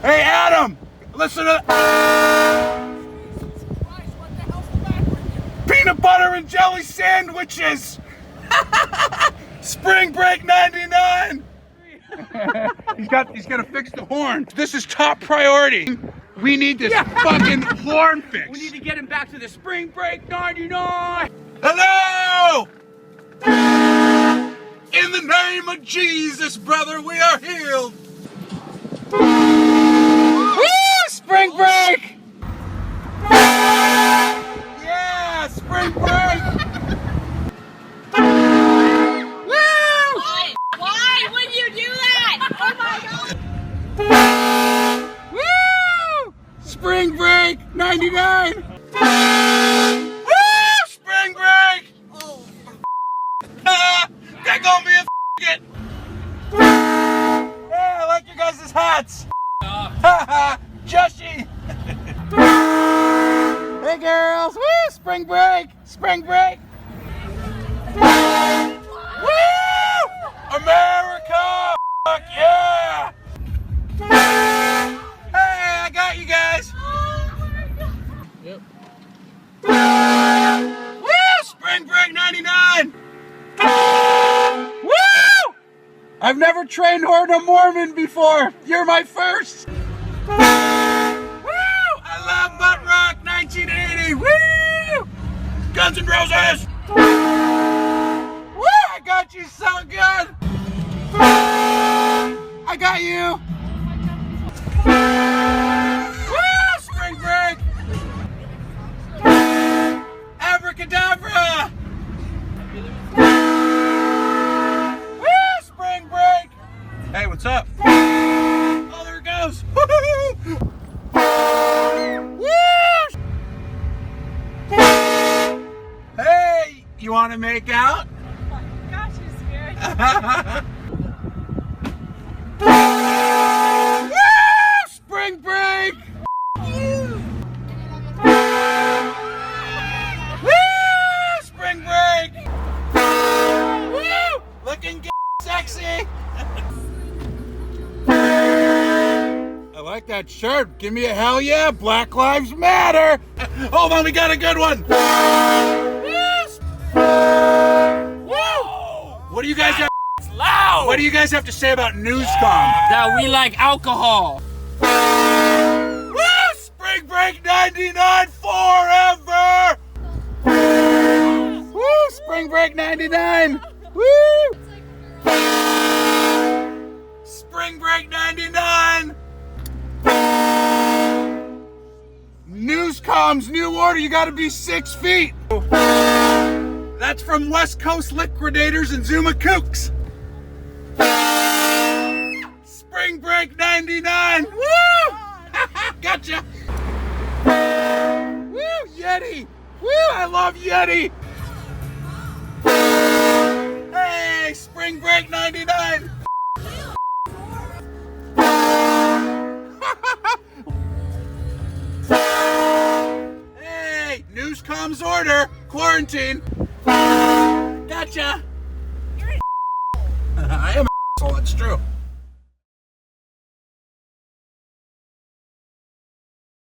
Hey, Adam, listen to Jesus Christ, what the hell's the matter with you? peanut butter and jelly sandwiches. Spring break 99. He's gonna fix the horn. This is top priority. We need this fucking horn fixed. We need to get him back to the spring break 99. Hello! In the name of Jesus, brother, we are healed. Woo! Spring break! Yeah, spring break! Woo! Why would you do that? Oh my god! Woo! Spring break 99! Woo! Spring break! Oh, That gonna be a it! Yeah, I like your guys' hats! Joshy! Hey girls! Woo! Spring break! Spring break! Woo! America! Fuck yeah! Hey, I got you guys! Yep. Woo! Spring break 99! Woo! I've never trainhorned a Mormon before. You're my first. Woo! I love butt rock 1980. Woo! Guns N' Roses. Woo! I got you so good. I got you. Woo! Spring break. Abracadabra. Woo! Spring break! Hey, what's up? Oh, there it goes! Woo! Hey, you want to make out? oh my gosh, you're scary. Woo! Spring break! Woo! Spring break! Woo! Looking sexy! I like that shirt. Give me a hell yeah. Black Lives Matter. Hold on, we got a good one. Yes. Woo! What do you guys have? It's loud. What do you guys have to say about Newscom? That we like alcohol. Woo! Spring break 99 forever. Woo! Spring break 99. Woo! Spring break 99. Newscom's new order, you gotta be 6 feet. That's from West Coast Liquidators and Zuma Kooks. Spring break 99. Woo! Gotcha. Woo! Yeti. Woo! I love Yeti. Hey, spring break 99. Hey, Newscom's order, quarantine. Gotcha. You're an I am an asshole, it's true.